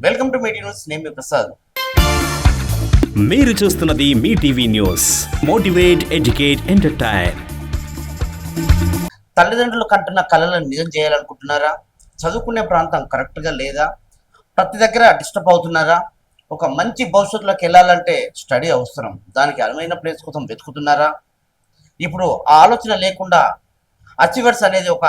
Welcome to media news. నేను మీ ప్రసాద్. మీరు చూస్తున్నది మీ TV news. Motivate, educate, entertain. తల్లిదండ్రులు కంటున్న కలలను నిజం చేయాలనుకుంటున్నారా? చదువుకునే ప్రాంతం కరెక్ట్గా లేదా? ప్రతి దగ్గర డిస్టర్బ్ అవుతున్నారా? ఒక మంచి భవిష్యత్తులోకి వెళ్ళాలంటే స్టడీ అవసరం. దానికి అనువైన ప్లేస్ కోసం వెతుకుతున్నారా? ఇప్పుడు ఆ ఆలోచన లేకుండా అచీవర్స్ అనేది ఒక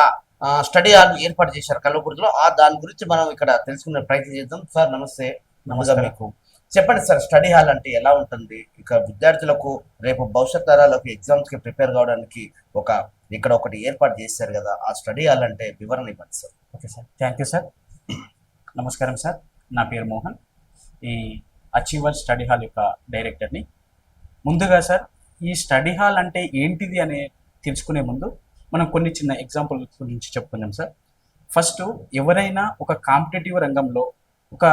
స్టడీ హాల్ ఏర్పాటు చేశారు కల్వకుర్తిలో. దాని గురించి మనం ఇక్కడ తెలుసుకునే ప్రయత్నం చేద్దాం. సార్ నమస్తే. నమస్కారం. మీకు చెప్పండి సార్, స్టడీ హాల్ అంటే ఎలా ఉంటుంది? ఇక విద్యార్థులకు రేపు భవిష్యత్ తరాలకు ఎగ్జామ్స్కి ప్రిపేర్ కావడానికి ఇక్కడ ఒకటి ఏర్పాటు చేశారు కదా, ఆ స్టడీ హాల్ అంటే వివరణ ఇవ్వండి sir. Okay sir, thank you sir. నమస్కారం సార్, నా పేరు మోహన్, ఈ అచీవర్ స్టడీ హాల్ యొక్క డైరెక్టర్ని. ముందుగా సార్, ఈ స్టడీ హాల్ అంటే ఏంటిది అనే తెలుసుకునే ముందు మనం కొన్ని చిన్న ఎగ్జాంపుల్ గురించి చెప్పుకుందాం సార్. ఫస్ట్, ఎవరైనా ఒక కాంపిటేటివ్ రంగంలో ఒక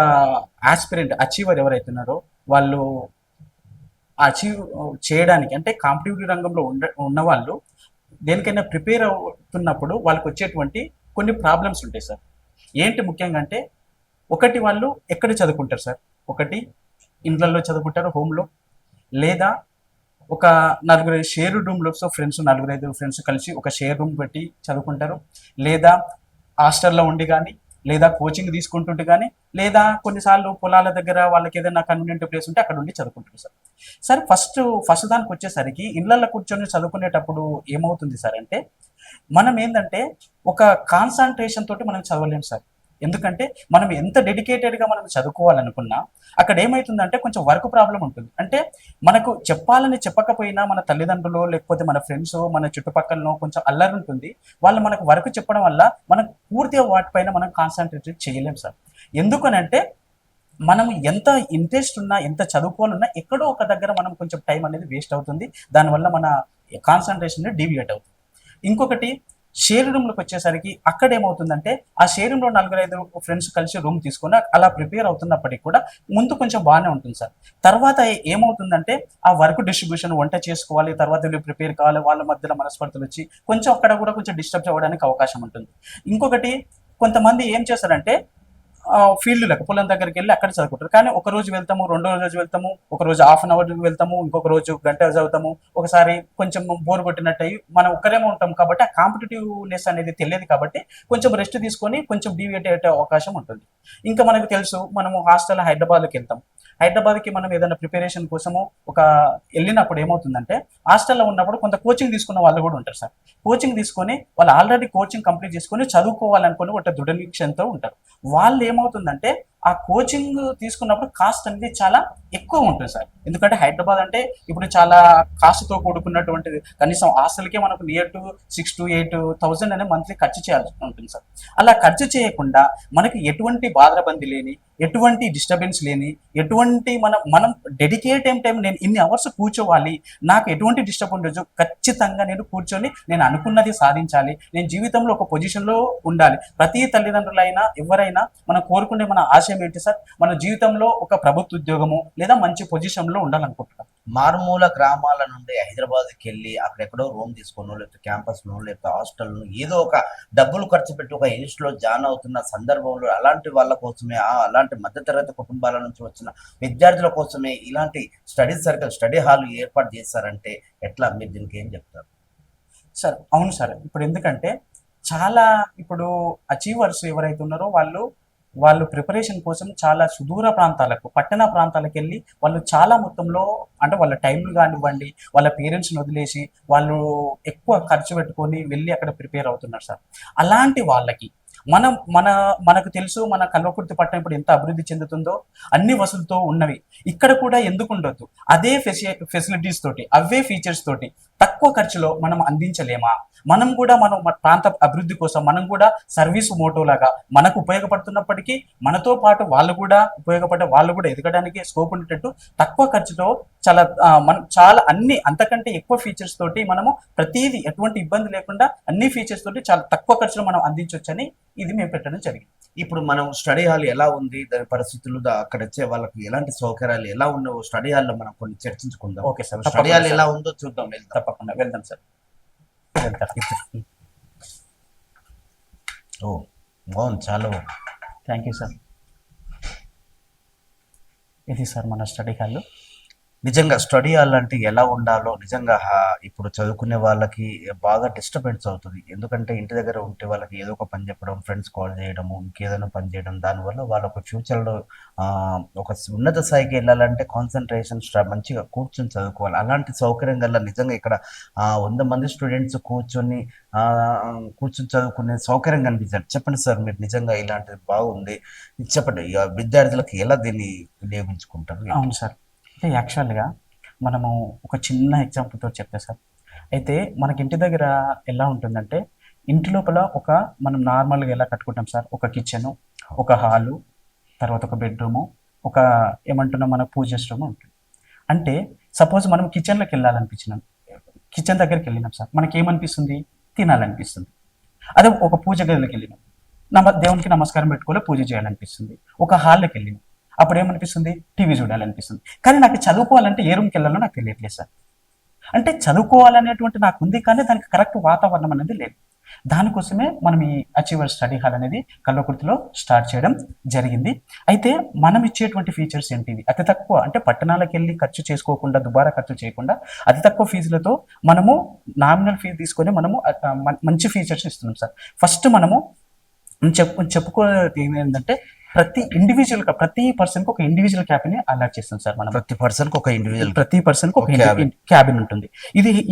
ఆస్పిరెంట్ అచీవర్ ఎవరైతున్నారో వాళ్ళు అచీవ్ చేయడానికి, అంటే కాంపిటేటివ్ రంగంలో ఉన్నవాళ్ళు దేనికైనా ప్రిపేర్ అవుతున్నప్పుడు వాళ్ళకి వచ్చేటువంటి కొన్ని ప్రాబ్లమ్స్ ఉంటాయి సార్. ఏంటి ముఖ్యంగా అంటే, ఒకటి వాళ్ళు ఎక్కడ చదువుకుంటారు సార్? ఒకటి ఇండ్లలో చదువుకుంటారు, హోమ్లో, లేదా ఒక నలుగురు షేర్ రూమ్లో, సో ఫ్రెండ్స్, నలుగురు ఐదు ఫ్రెండ్స్ కలిసి ఒక షేర్ రూమ్ పెట్టి చదువుకుంటారు, లేదా హాస్టల్లో ఉండి కానీ, లేదా కోచింగ్ తీసుకుంటుంటే కానీ, లేదా కొన్నిసార్లు పొలాల దగ్గర వాళ్ళకి ఏదైనా కన్వీనియంట్ ప్లేస్ ఉంటే అక్కడ ఉండి చదువుకుంటారు సార్. సార్, ఫస్ట్ దానికి వచ్చేసరికి ఇళ్ళల్లో కూర్చొని చదువుకునేటప్పుడు ఏమవుతుంది సార్ అంటే, మనం ఏంటంటే ఒక కాన్సన్ట్రేషన్ తోటి మనం చదవలేము సార్. ఎందుకంటే మనం ఎంత డెడికేటెడ్గా మనం చదువుకోవాలనుకున్నా అక్కడ ఏమవుతుందంటే కొంచెం వర్క్ ప్రాబ్లం ఉంటుంది. అంటే మనకు చెప్పాలని చెప్పకపోయినా మన తల్లిదండ్రులు, లేకపోతే మన ఫ్రెండ్స్, మన చుట్టుపక్కలలో కొంచెం అల్లరి ఉంటుంది. వాళ్ళు మనకు వర్క్ చెప్పడం వల్ల మనం పూర్తిగా వాటిపైన మనం కాన్సన్ట్రేట్ చేయలేం సార్. ఎందుకనంటే మనం ఎంత ఇంట్రెస్ట్ ఉన్నా, ఎంత చదువుకోవాలన్నా ఎక్కడో ఒక దగ్గర మనం కొంచెం టైం అనేది వేస్ట్ అవుతుంది. దానివల్ల మన కాన్సన్ట్రేషన్ డీవియేట్ అవుతుంది. ఇంకొకటి, షేర్ రూమ్లోకి వచ్చేసరికి అక్కడ ఏమవుతుందంటే, ఆ షేర్ రూమ్లో నలుగురు ఐదు ఫ్రెండ్స్ కలిసి రూమ్ తీసుకొని అలా ప్రిపేర్ అవుతున్నప్పటికీ కూడా ముందు కొంచెం బాగానే ఉంటుంది సార్. తర్వాత ఏమవుతుందంటే, ఆ వర్క్ డిస్ట్రిబ్యూషన్, వంట చేసుకోవాలి, తర్వాత వీళ్ళు ప్రిపేర్ కావాలి, వాళ్ళ మధ్యలో మనస్పర్ధలు వచ్చి కొంచెం అక్కడ కూడా కొంచెం డిస్టర్బ్ అవ్వడానికి అవకాశం ఉంటుంది. ఇంకొకటి, కొంతమంది ఏం చేస్తారంటే ఫీల్డ్లకు, పొలం దగ్గరికి వెళ్ళి అక్కడ చదువుకుంటారు. కానీ ఒక రోజు వెళ్తాము, రెండో రోజు వెళ్తాము, ఒక రోజు హాఫ్ అన్ అవర్ వెళ్తాము, ఇంకొక రోజు గంట చదువుతాము. ఒకసారి కొంచెం బోర్ కొట్టినట్టు అయ్యి మనం ఒక్కరేమో ఉంటాం కాబట్టి ఆ కాంపిటేటివ్నెస్ అనేది తెలియదు కాబట్టి కొంచెం రెస్ట్ తీసుకొని కొంచెం డీవియేట్ అయ్యే అవకాశం ఉంటుంది. ఇంకా మనకు తెలుసు, మనము హాస్టల్ హైదరాబాద్కి వెళ్తాం. హైదరాబాద్కి మనం ఏదైనా ప్రిపరేషన్ కోసము వెళ్ళినప్పుడు ఏమవుతుందంటే, హాస్టల్లో ఉన్నప్పుడు కొంత కోచింగ్ తీసుకున్న వాళ్ళు కూడా ఉంటారు సార్. కోచింగ్ తీసుకొని వాళ్ళు ఆల్రెడీ కోచింగ్ కంప్లీట్ చేసుకొని చదువుకోవాలనుకుని ఒక దృఢ నిశ్చయంతో ఉంటారు. వాళ్ళు ఏమవుతుందంటే ఆ కోచింగ్ తీసుకున్నప్పుడు కాస్ట్ అనేది చాలా ఎక్కువ ఉంటుంది సార్. ఎందుకంటే హైదరాబాద్ అంటే ఇప్పుడు చాలా కాస్ట్తో కూడుకున్నటువంటిది. కనీసం హాస్టల్కే మనకు నియర్ టు 6,000 to 8,000 అనే మంత్లీ ఖర్చు చేయాల్సి ఉంటుంది సార్. అలా ఖర్చు చేయకుండా మనకి ఎటువంటి బాధరబంది లేని, ఎటువంటి డిస్టర్బెన్స్ లేని, ఎటువంటి మనం డెడికేట్ టైం నేను ఇన్ని అవర్స్ కూర్చోవాలి, నాకు ఎటువంటి డిస్టర్బ్ ఉండదు, ఖచ్చితంగా నేను కూర్చొని నేను అనుకున్నది సాధించాలి, నేను జీవితంలో ఒక పొజిషన్లో ఉండాలి. ప్రతి తల్లిదండ్రులైనా ఎవరైనా మనం కోరుకునే మన ఆశయం ఏంటి సార్? మన జీవితంలో ఒక ప్రభుత్వ ఉద్యోగము లేదా మంచి పొజిషన్లో ఉండాలనుకుంటున్నాం. మారుమూల గ్రామాల నుండి హైదరాబాద్కి వెళ్ళి అక్కడెక్కడో రూమ్ తీసుకోనో, లేకపోతే క్యాంపస్లో, లేకపోతే హాస్టల్లో ఏదో ఒక డబ్బులు ఖర్చు పెట్టి ఒక ఇన్స్టిట్యూట్లో జాయిన్ అవుతున్న సందర్భంలో అలాంటి వాళ్ళ కోసమే, అలాంటి మధ్యతరగతి కుటుంబాల నుంచి వచ్చిన విద్యార్థుల కోసమే ఇలాంటి స్టడీ సర్కిల్, స్టడీ హాల్ ఏర్పాటు చేశారంటే ఎట్లా? మీరు దీనికి ఏం చెప్తారు సార్? అవును సార్, ఇప్పుడు ఎందుకంటే ఇప్పుడు అచీవర్స్ ఎవరైతే ఉన్నారో వాళ్ళు ప్రిపరేషన్ కోసం చాలా సుదూర ప్రాంతాలకు, పట్టణ ప్రాంతాలకు వెళ్ళి వాళ్ళు చాలా మొత్తంలో, అంటే వాళ్ళ టైంలు కానివ్వండి, వాళ్ళ పేరెంట్స్ని వదిలేసి వాళ్ళు ఎక్కువ ఖర్చు పెట్టుకొని వెళ్ళి అక్కడ ప్రిపేర్ అవుతున్నారు సార్. అలాంటి వాళ్ళకి మనకు తెలుసు, మన కల్వకుర్తి పట్టణం ఇప్పుడు ఎంత అభివృద్ధి చెందుతుందో, అన్ని వసతులతో ఉన్నవి. ఇక్కడ కూడా ఎందుకు ఉండొద్దు? అదే ఫెసిలిటీస్ తోటి, అవే ఫీచర్స్ తోటి తక్కువ ఖర్చులో మనం అందించలేమా? మనం కూడా మన ప్రాంత అభివృద్ధి కోసం మనం కూడా సర్వీస్ మోటోలాగా మనకు ఉపయోగపడుతున్నప్పటికీ మనతో పాటు వాళ్ళు కూడా ఎదగడానికి స్కోప్ ఉండేటట్టు తక్కువ ఖర్చుతో మనం చాలా అంతకంటే ఎక్కువ ఫీచర్స్ తోటి మనము ప్రతిదీ ఎటువంటి ఇబ్బంది లేకుండా అన్ని ఫీచర్స్ తోటి చాలా తక్కువ ఖర్చులో మనం అందించవచ్చని ఇది మేము పెట్టడం జరిగింది. ఇప్పుడు మనం స్టడీ హాల్ ఎలా ఉంది, దాని పరిస్థితులు, అక్కడ వచ్చే వాళ్ళకి ఎలాంటి సౌకర్యాలు ఎలా ఉన్నాయో స్టడీ హాల్లో మనం కొన్ని చర్చించుకుందాం. ఓకే సార్, స్టడీ హాల్ ఎలా ఉందో చూద్దాం. తప్పకుండా వెళ్దాం సార్. ఓ బాగుంది, చాలా బాగుంది. Thank you sir. ఇది సార్ మన స్టడీ హాల్. నిజంగా స్టడీ హాల్ అంటే ఎలా ఉండాలో నిజంగా ఇప్పుడు చదువుకునే వాళ్ళకి బాగా డిస్టర్బెన్స్ అవుతుంది. ఎందుకంటే ఇంటి దగ్గర ఉంటే వాళ్ళకి ఏదో ఒక పని చెప్పడం, ఫ్రెండ్స్ కాల్ చేయడము, ఇంకేదైనా పని చేయడం, దానివల్ల వాళ్ళకు ఫ్యూచర్‌లో ఒక ఉన్నత స్థాయికి వెళ్ళాలంటే కాన్సంట్రేషన్ మంచిగా కూర్చొని చదువుకోవాలి. అలాంటి సౌకర్యం గల నిజంగా ఇక్కడ 100 మంది స్టూడెంట్స్ కూర్చొని చదువుకునే సౌకర్యం కనిపించాలి. చెప్పండి సార్, మీరు నిజంగా ఇలాంటిది బాగుంది. చెప్పండి, ఇక విద్యార్థులకు ఎలా దీన్ని వినియోగించుకుంటారు? అవును సార్. అయితే యాక్చువల్‌గా మనము ఒక చిన్న ఎగ్జాంపుల్‌తో చెప్తా సార్. అయితే మనకి ఇంటి దగ్గర ఎలా ఉంటుందంటే, ఇంటి లోపల మనం నార్మల్‌గా ఎలా కట్టుకుంటాం సార్, ఒక కిచెను, ఒక హాలు, తర్వాత ఒక బెడ్‌రూము, ఒక ఏమంటున్నాం మన పూజ రూమ్ ఉంటుంది. అంటే సపోజ్ మనం కిచెన్ దగ్గరికెళ్ళినాం సార్. మనకేమనిపిస్తుంది? తినాలనిపిస్తుంది. అదే ఒక పూజ గదిలోకెళ్ళినాం. దేవునికి నమస్కారం పెట్టుకోవాలి, పూజ చేయాలనిపిస్తుంది. ఒక హాల్‌లోకెళ్ళినాం. అప్పుడేమనిపిస్తుంది? టీవీ చూడాలనిపిస్తుంది. కానీ నాకు చదువుకోవాలంటే ఏ రూమ్‌కెళ్ళాలో నాకు తెలియట్లేదు సార్. అంటే చదువుకోవాలనేటువంటి నాకుంది, కానీ దానికి కరెక్ట్ వాతావరణం అనేది లేదు. దానికోసమే మనం ఈ అచీవర్ స్టడీ హాల్ అనేది కల్వకుర్తిలో స్టార్ట్ చేయడం జరిగింది. అయితే మనం ఇచ్చేటువంటి ఫీచర్స్ ఏంటివి? అతి తక్కువ అంటే పట్టణాలకెళ్ళి ఖర్చు చేసుకోకుండా, దుబారా ఖర్చు చేయకుండా అతి తక్కువ ఫీజులతో మనము నామినల్ ఫీజు తీసుకొని మనము మంచి ఫీచర్స్ ఇస్తున్నాం సార్. ఫస్ట్ మనము చెప్పుకోవడం ఏంటంటే ప్రతి పర్సన్‌కి ఒక ఇండివిడ్యువల్ క్యాబిన్ అలాట్ చేస్తాం సార్ మనం. ప్రతి పర్సన్‌కి ఒక ఇండివిజువల్ ప్రతి పర్సన్‌కి ఒక క్యాబిన్. క్యాబిన్ ఉంటుంది.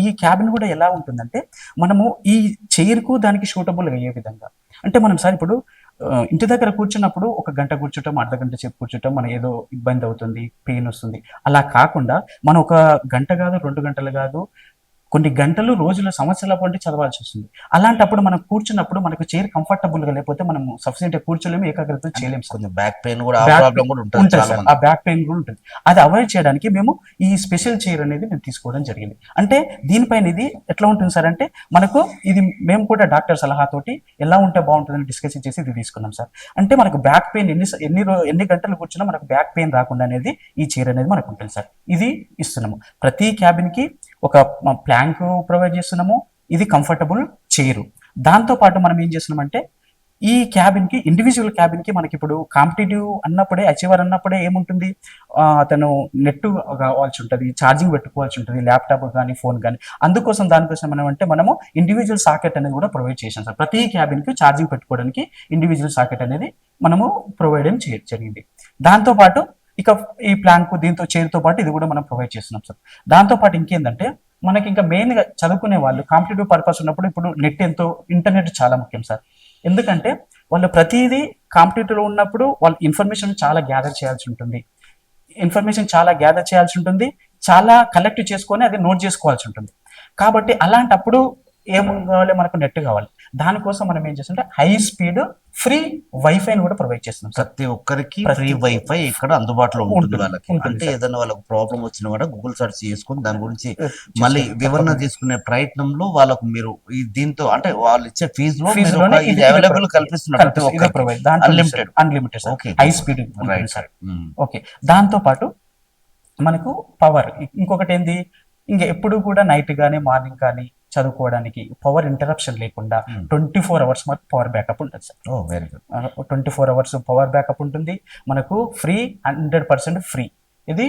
ఈ క్యాబిన్ కూడా ఎలా ఉంటుందంటే, మనము ఈ చైర్‌కు దానికి సూటబుల్ అయ్యే విధంగా. అంటే మనం సార్ ఇప్పుడు ఇంటి దగ్గర కూర్చున్నప్పుడు ఒక గంట కూర్చుంటాం, అర్ధగంట సేపు కూర్చుంటాం, మనకి ఏదో ఇబ్బంది అవుతుంది, పెయిన్ వస్తుంది. అలా కాకుండా మనం ఒక గంట కాదు, 2 గంటలు కాదు, కొన్ని గంటలు, రోజులు, సంవత్సరాల పాటు చదవాల్సి వస్తుంది. అలాంటప్పుడు మనం కూర్చున్నప్పుడు మనకు చైర్ కంఫర్టబుల్‌గా లేకపోతే మనము సఫిషియెంట్‌గా కూర్చోలేము, ఏకాగ్రత చేయలేము సార్. కొంచెం బ్యాక్ పెయిన్ కూడా బ్యాక్ ప్రాబ్లం కూడా ఉంటుంది ఉంటుంది చాలా సార్. మంది. ఆ బ్యాక్ పెయిన్ కూడా ఉంటుంది. అది అవాయిడ్ చేయడానికి మేము ఈ స్పెషల్ చైర్ అనేది మేము తీసుకోవడం జరిగింది. అంటే దీనిపైన ఇది ఎట్లా ఉంటుంది సార్ అంటే, మేము కూడా డాక్టర్ సలహాతోటి ఎలా ఉంటే బాగుంటుందని డిస్కస్ చేసి ఇది తీసుకున్నాం సార్. అంటే మనకు బ్యాక్ పెయిన్ ఎన్ని గంటలు కూర్చున్నా మనకు బ్యాక్ పెయిన్ రాకుండా అనేది ఈ చైర్ అనేది మనకు ఉంటుంది సార్. ఇది ఇస్తున్నాము. ప్రతి క్యాబిన్‌కి ఒక ప్లాంక్ ప్రొవైడ్ చేస్తున్నాము. ఇది కంఫర్టబుల్ చైరు. దాంతో పాటు మనం ఏం చేస్తున్నామంటే, ఈ ఇండివిజువల్ క్యాబిన్‌కి మనకి ఇప్పుడు కాంపిటేటివ్ అన్నప్పుడే, అచీవర్ అన్నప్పుడే ఏముంటుంది, అతను నెట్ కావాల్సి ఉంటుంది, ఛార్జింగ్ పెట్టుకోవాల్సి ఉంటుంది, ల్యాప్టాప్ కానీ, ఫోన్ కానీ. దానికోసం మనము ఇండివిజువల్ సాకెట్ అనేది కూడా ప్రొవైడ్ చేసాం సార్. ప్రతి క్యాబిన్‌కి ఛార్జింగ్ పెట్టుకోవడానికి ఇండివిజువల్ సాకెట్ అనేది మనము ప్రొవైడ్ జరిగింది. దాంతో పాటు ఇక ఈ ప్లాంక్ దీంతో చైర్‌తో పాటు ఇది కూడా మనం ప్రొవైడ్ చేస్తున్నాం సార్. దాంతో పాటు ఇంకేందంటే, మనకి ఇంకా మెయిన్‌గా చదువుకునే వాళ్ళు కాంపిటేటివ్ పర్పస్ ఉన్నప్పుడు ఇప్పుడు ఇంటర్నెట్ చాలా ముఖ్యం సార్. ఎందుకంటే వాళ్ళు ప్రతిదీ కాంపిటేటివ్‌లో ఉన్నప్పుడు వాళ్ళు ఇన్ఫర్మేషన్ చాలా గ్యాదర్ చేయాల్సి ఉంటుంది. చాలా కలెక్ట్ చేసుకొని అది నోట్ చేసుకోవాల్సి ఉంటుంది. కాబట్టి అలాంటప్పుడు ఏం కావాలి, మనకు నెట్ కావాలి. దానికోసం మనం ఏం చేస్తుంటే హై స్పీడ్ ఫ్రీ వైఫైని కూడా ప్రొవైడ్ చేస్తున్నాం సార్. ప్రతి ఒక్కరికి ఫ్రీ వైఫై ఇక్కడ అందుబాటులో ఉంటుంది వాళ్ళకి. ఉంటుంది అంటే సార్. ఏదైనా వాళ్ళకి ప్రాబ్లం వచ్చినా కూడా గూగుల్ సెర్చ్ చేసుకొని దాని గురించి మళ్ళీ వివరణ తీసుకునే ప్రయత్నంలో వాళ్ళకు మీరు దీంతో అంటే వాళ్ళు ఇచ్చే ఫీజులోనే ఇది అవైలబుల్ కల్పిస్తున్నారు ప్రతి ఒక్కరికి. Unlimited sir. Okay. High speed right sir. Sir. Okay. దాంతో పాటు మనకు పవర్ ఇంకొకటి ఏంది, ఇంకా ఎప్పుడు కూడా నైట్ కానీ, మార్నింగ్ కానీ చదువుకోవడానికి పవర్ ఇంటరప్షన్ లేకుండా 24 అవర్స్ మనకు పవర్ బ్యాకప్ ఉంటుంది sir. Oh very good. 24 hours power backup ఉంటుంది. మనకు 100% ఫ్రీ. ఇది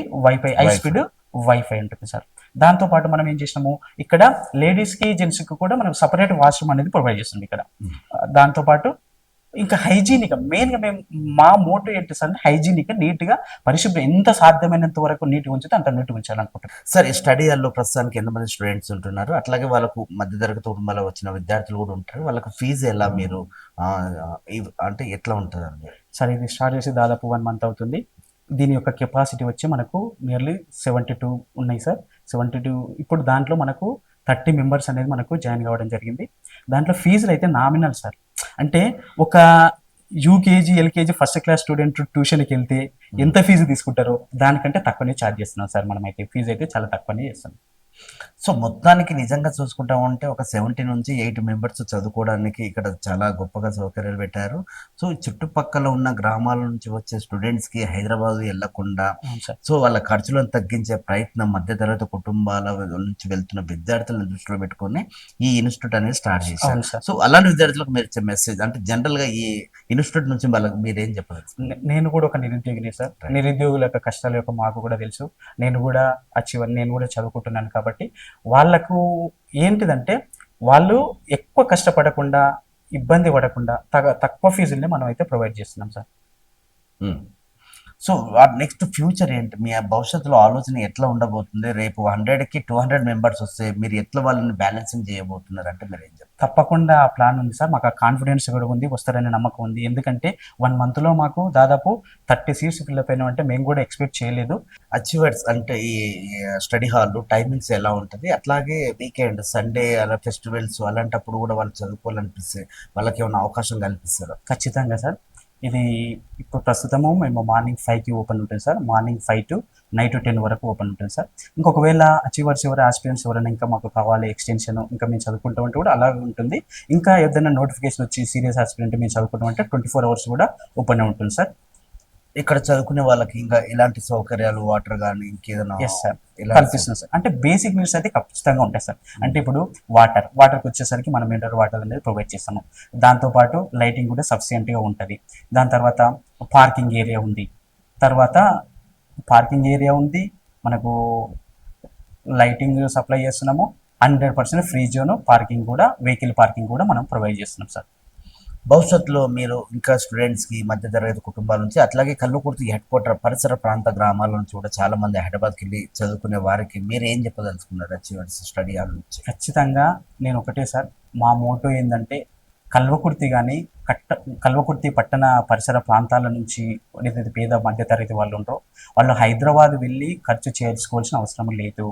హై స్పీడ్ వైఫై ఉంటుంది సార్. దాంతో పాటు మనం ఏం చేసినాము, ఇక్కడ లేడీస్ కి, జెంట్స్ కి కూడా మనం సపరేట్ వాష్రూమ్ అనేది ప్రొవైడ్ చేస్తుంది ఇక్కడ. దాంతో పాటు ఇంకా హైజీనిక్, మెయిన్గా మా మోటో ఏంటి సార్, హైజీనిక్, నీట్గా, పరిశుభ్రం, ఎంత సాధ్యమైనంత వరకు నీట్గా ఉంచితే అంత నీట్గా ఉంచాలనుకుంటున్నాం. సార్, ఈ స్టడీ హాల్లో ప్రస్తుతానికి ఎంతమంది స్టూడెంట్స్ ఉంటున్నారు? అట్లాగే వాళ్ళకు మధ్యతరగతి కుటుంబాల్లో వచ్చిన విద్యార్థులు కూడా ఉంటారు. వాళ్ళకు ఫీజు ఎలా మీరు అంటే ఎట్లా ఉంటుందండి? సార్, ఇది స్టార్ట్ చేసి దాదాపు 1 మంత్ అవుతుంది. దీని యొక్క కెపాసిటీ వచ్చి మనకు నియర్లీ 72 ఉన్నాయి సార్. 72. ఇప్పుడు దాంట్లో మనకు 30 మెంబర్స్ అనేది మనకు జాయిన్ కావడం జరిగింది. దాంట్లో ఫీజులు అయితే నామినల్ సార్. అంటే ఒక UKG, LKG, first class student ట్యూషన్కి వెళ్తే ఎంత ఫీజు తీసుకుంటారో దానికంటే తక్కువనే ఛార్జ్ చేస్తున్నాం సార్. మనమైతే ఫీజు అయితే చాలా తక్కువనే చేస్తాం. సో మొత్తానికి నిజంగా చూసుకుంటా ఉంటే ఒక 70 నుంచి 8 మెంబర్స్ చదువుకోవడానికి ఇక్కడ చాలా గొప్పగా సౌకర్యాలు పెట్టారు. సో ఈ చుట్టుపక్కల ఉన్న గ్రామాల నుంచి వచ్చే స్టూడెంట్స్‌కి హైదరాబాద్ ఎళ్ళకుండా అవును సార్. సో వాళ్ళ ఖర్చులను తగ్గించే ప్రయత్నం మధ్యతరగతి కుటుంబాల నుంచి వెళ్తున్న విద్యార్థులను దృష్టిలో పెట్టుకొని ఈ ఇన్‌స్టిట్యూట్ అనేది స్టార్ట్ చేశారు. అవును సార్. సో అలాంటి విద్యార్థులకు మీరు ఇచ్చే మెసేజ్ అంటే జనరల్‌గా ఈ ఇన్‌స్టిట్యూట్ నుంచి వాళ్ళకి మీరేం చెప్పదలుచుకున్నారు? నేను కూడా ఒక నిరుద్యోగిని సార్. Right. నిరుద్యోగుల యొక్క కష్టాలు యొక్క మాకు కూడా తెలుసు. నేను కూడా నేను కూడా చదువుకుంటున్నాను కాబట్టి వాళ్ళకు ఏంటిదంటే వాళ్ళు ఎక్కువ కష్టపడకుండా, ఇబ్బంది పడకుండా తక్కువ ఫీజుల్ని మనం అయితే ప్రొవైడ్ చేస్తున్నాం సార్. హ్మ్. సో నెక్స్ట్ ఫ్యూచర్ ఏంటి? మీ భవిష్యత్తులో ఆలోచన ఎట్లా ఉండబోతుంది? రేపు 100కి 200 మెంబర్స్ వస్తే మీరు ఎట్లా వాళ్ళని బ్యాలెన్సింగ్ చేయబోతున్నారు అంటే మీరేం చెప్తారు? తప్పకుండా ఆ ప్లాన్ ఉంది సార్. మాకు ఆ కాన్ఫిడెన్స్ కూడా ఉంది. వస్తారనే నమ్మకం ఉంది. ఎందుకంటే 1 మంత్‌లో మాకు దాదాపు 30 సీట్స్ ఫిల్ అయినాయంటే మేము కూడా ఎక్స్‌పెక్ట్ చేయలేదు. అచీవర్స్ అంటే ఈ స్టడీ హాల్ టైమింగ్స్ ఎలా ఉంటది? అట్లాగే వీకెండ్, సండే అలా ఫెస్టివల్స్ అలాంటప్పుడు కూడా వాళ్ళు చదువుకోవాలనిపిస్తే వాళ్ళకేమైనా అవకాశం కల్పిస్తారా? ఖచ్చితంగా సార్. ఇది ఇప్పుడు ప్రస్తుతము మేము మార్నింగ్ 5కి ఓపెన్ ఉంటుంది సార్. మార్నింగ్ 5 టు నైట్ 10 వరకు ఓపెన్ ఉంటుంది సార్. ఇంకొకవేళ అచీవర్స్ ఆస్పిరెంట్స్ ఎవరైనా ఇంకా మాకు కావాలి ఎక్స్టెన్షన్ ఇంకా మేము చదువుకుంటాం అంటే కూడా అలాగే ఉంటుంది. ఇంకా ఏదైనా నోటిఫికేషన్ వచ్చి సీరియస్ ఆస్పిరెంట్ మేము చదువుకుంటాం అంటే 24 అవర్స్ కూడా ఓపెన్ ఉంటుంది సార్. ఇక్కడ చదువుకునే వాళ్ళకి ఇంకా ఎలాంటి సౌకర్యాలు వాటర్ గానీ ఇంకేదైనా ఎస్ సార్, ఎలా కల్పిస్తున్నాం సార్. అంటే బేసిక్ నీడ్స్ అయితే ఖచ్చితంగా ఉంటాయి సార్. అంటే ఇప్పుడు వాటర్కి వచ్చేసరికి మనం మినరల్ వాటర్ అనేది ప్రొవైడ్ చేస్తాము. దాంతోపాటు లైటింగ్ కూడా సఫిషియెంట్గా ఉంటుంది. దాని తర్వాత పార్కింగ్ ఏరియా ఉంది. తర్వాత పార్కింగ్ ఏరియా ఉంది, మనకు లైటింగ్ సప్లై చేస్తున్నాము. 100% ఫ్రీ జోన్ పార్కింగ్ కూడా, వెహికల్ పార్కింగ్ కూడా మనం ప్రొవైడ్ చేస్తున్నాం సార్. భవిష్యత్తులో మీరు ఇంకా స్టూడెంట్స్‌కి మధ్యతరగతి కుటుంబాల నుంచి అట్లాగే కల్వకుర్తి హెడ్ క్వార్టర్ పరిసర ప్రాంత గ్రామాల నుంచి కూడా చాలా మంది హైదరాబాద్‌కెళ్ళి చదువుకునే వారికి మీరు ఏం చెప్పదలుచుకున్నారు అచీవర్స్ స్టడీ హాల్ నుంచి? ఖచ్చితంగా నేను ఒకటే సార్, మా మోటో ఏంటంటే కల్వకుర్తి కానీ కల్వకుర్తి పట్టణ పరిసర ప్రాంతాల నుంచి ఏదైతే పేద మధ్యతరగతి వాళ్ళు ఉంటారో వాళ్ళు హైదరాబాద్ వెళ్ళి ఖర్చు చేసుకోవాల్సిన అవసరం లేదు.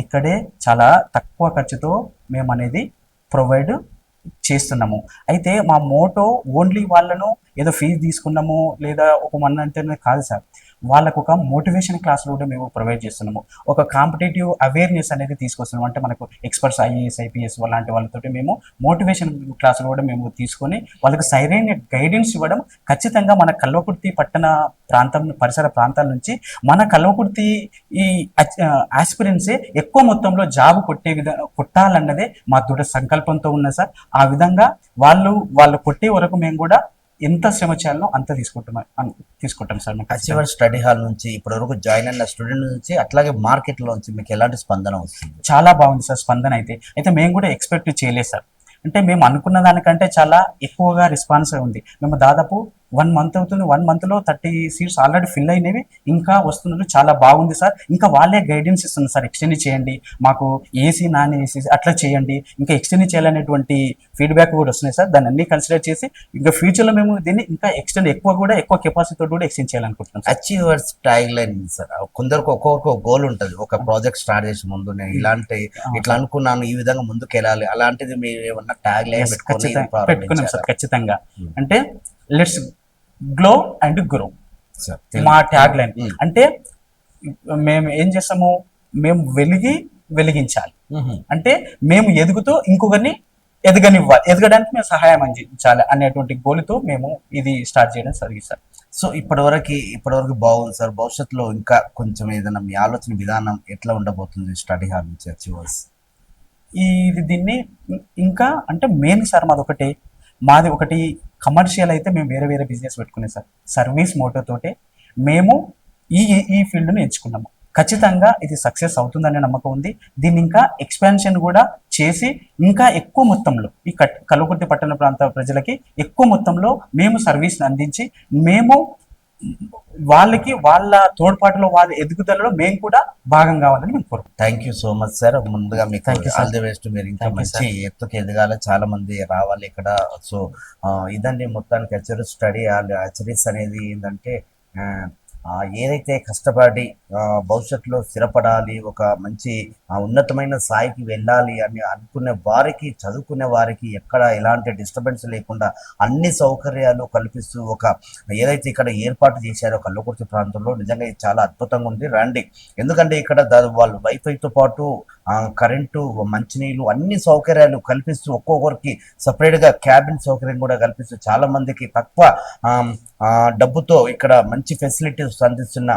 ఇక్కడే చాలా తక్కువ ఖర్చుతో మేము అనేది ప్రొవైడ్ చేస్తున్నాము. అయితే మా మోటో ఓన్లీ వాళ్ళను ఏదో ఫీజు తీసుకున్నాము లేదా ఒక మన అంటేనే కాదు సార్. వాళ్ళకు ఒక మోటివేషన్ క్లాసులు కూడా మేము ప్రొవైడ్ చేస్తున్నాము. ఒక కాంపిటేటివ్ అవేర్నెస్ అనేది తీసుకొస్తున్నాము. అంటే మనకు ఎక్స్పర్ట్స్ ఐఏఎస్ ఐపీఎస్ అలాంటి వాళ్ళతోటి మేము మోటివేషన్ క్లాసులు కూడా మేము తీసుకొని వాళ్ళకి సరైన గైడెన్స్ ఇవ్వడం. ఖచ్చితంగా మన కల్వకుర్తి పట్టణ పరిసర ప్రాంతాల నుంచి మన కల్వకుర్తి ఈ ఆస్పిరెన్సే ఎక్కువ మొత్తంలో జాబ్ కొట్టాలన్నదే మా దృఢ సంకల్పంతో ఉన్నది సార్. ఆ విధంగా వాళ్ళు కొట్టే వరకు మేము కూడా ఎంత శ్రమ చేయాలో అంత తీసుకుంటాం సార్. అచీవర్స్ స్టడీ హాల్ నుంచి ఇప్పటివరకు జాయిన్ అయిన స్టూడెంట్ నుంచి అట్లాగే మార్కెట్లో నుంచి మీకు ఎలాంటి స్పందన వస్తుంది? చాలా బాగుంది సార్ స్పందన. అయితే మేము కూడా ఎక్స్పెక్ట్ చేయలేదు సార్. అంటే మేము అనుకున్న దానికంటే చాలా ఎక్కువగా రెస్పాన్స్ ఉంది. మేము దాదాపు 1 మంత్ అవుతుంది. 1 మంత్లో 30 సీట్స్ ఆల్రెడీ ఫిల్ అయినవి, ఇంకా వస్తున్నారు. చాలా బాగుంది సార్. ఇంకా వాళ్ళే గైడెన్స్ ఇస్తున్నారు సార్, ఎక్స్టెండ్ చేయండి, మాకు ఏసీ నాన్ ఏసీ అట్లా చేయండి, ఇంకా ఎక్స్టెండ్ చేయాలనేటువంటి ఫీడ్బ్యాక్ కూడా వస్తున్నాయి సార్. దాన్ని అన్ని కన్సిడర్ చేసి ఇంకా ఫ్యూచర్లో మేము దీన్ని ఇంకా ఎక్కువ కెపాసిటీతో కూడా ఎక్స్టెండ్ చేయాలనుకుంటున్నాం sir. Achievers tag line sir, కొందరికి ఒక్కొక్క గోల్ ఉంటుంది. ఒక ప్రాజెక్ట్ స్టార్ట్ చేసే ముందు నేను ఇట్లా అనుకున్నాను, ఈ విధంగా ముందుకు వెళ్ళాలి, అలాంటిది మీరు ఏమన్నా ట్యాగ్ లైన్ పెట్టుకున్నాం సార్ ఖచ్చితంగా. అంటే let's glow and grow sir మా ట్యాగ్ లైన్. అంటే మేము ఏం చేస్తాము, మేము వెలిగించాలి. అంటే మేము ఎదుగుతూ ఇంకొకరిని ఎదగడానికి మేము సహాయం అందించాలి అనేటువంటి గోల్తో మేము ఇది స్టార్ట్ చేయడం జరిగింది సార్. సో ఇప్పటివరకు బాగుంది సార్. భవిష్యత్తులో ఇంకా కొంచెం ఏదైనా మీ ఆలోచన విధానం ఎట్లా ఉండబోతుంది స్టడీ హాల్ నుంచి అచీవర్స్? దీన్ని ఇంకా అంటే మెయిన్ సార్ మాది ఒకటి కమర్షియల్. అయితే మేము వేరే బిజినెస్ పెట్టుకునే సార్. సర్వీస్ మోటోతోటే మేము ఈ ఫీల్డ్ని ఎంచుకున్నాము. ఖచ్చితంగా ఇది సక్సెస్ అవుతుందనే నమ్మకం ఉంది. దీన్ని ఇంకా ఎక్స్పాన్షన్ కూడా చేసి ఇంకా ఎక్కువ మొత్తంలో ఈ కల్వకుర్తి పట్టణ ప్రాంత ప్రజలకి ఎక్కువ మొత్తంలో మేము సర్వీస్ని అందించి మేము వాళ్ళకి వాళ్ళ తోడ్పాటులో వాళ్ళ ఎదుగుదలలో మేము కూడా భాగం కావాలని మేము కోరుకుంటున్నాం. Thank you so much sir. ముందుగా మీకు ఆల్ ది బెస్ట్. మీరు ఇంకా మంచి ఎత్తుకు ఎదగాలి, చాలా మంది రావాలి ఇక్కడ. సో ఇదండి మొత్తానికి అచీవర్స్ స్టడీ హాల్. అచీవర్స్ అనేది ఏంటంటే ఏదైతే కష్టపడి భవిష్యత్తులో స్థిరపడాలి, ఒక మంచి ఉన్నతమైన స్థాయికి వెళ్ళాలి అని అనుకునే వారికి, చదువుకునే వారికి ఎక్కడ ఎలాంటి డిస్టర్బెన్స్ లేకుండా అన్ని సౌకర్యాలు కల్పిస్తూ ఏదైతే ఇక్కడ ఏర్పాటు చేశారో కల్వకుర్తి ప్రాంతంలో, నిజంగా ఇది చాలా అద్భుతంగా ఉంది. రండి, ఎందుకంటే ఇక్కడ వాళ్ళు వైఫైతో పాటు కరెంటు, మంచినీళ్ళు అన్ని సౌకర్యాలు కల్పిస్తూ ఒక్కొక్కరికి సపరేట్గా క్యాబిన్ సౌకర్యం కూడా కల్పిస్తూ చాలా మందికి తక్కువ డబ్బుతో ఇక్కడ మంచి ఫెసిలిటీస్ అందిస్తున్న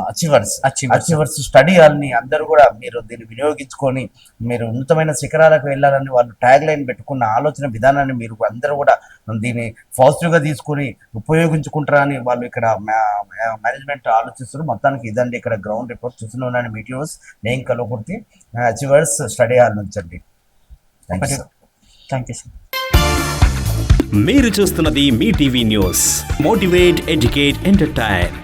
అచీవర్స్ స్టడీ హాల్ని అందరూ కూడా మీరు దీన్ని వినియోగించుకొని మీరు ఉన్నతమైన శిఖరాలకు వెళ్ళాలని వాళ్ళు ట్యాగ్ లైన్ పెట్టుకున్న ఆలోచన విధానాన్ని మీరు అందరూ కూడా దీన్ని పాజిటివ్గా తీసుకొని ఉపయోగించుకుంటారని వాళ్ళు ఇక్కడ మేనేజ్మెంట్ ఆలోచిస్తారు. మొత్తానికి ఇదండి ఇక్కడ గ్రౌండ్ రిపోర్ట్ చూస్తున్నాను. మీటియోస్ నేను కల్వకుర్తి అచీవర్స్ స్టడీ హాల్ నుంచి అండి. Thank you sir. మీరు చూస్తున్నది మీ TV news, motivate educate entertain.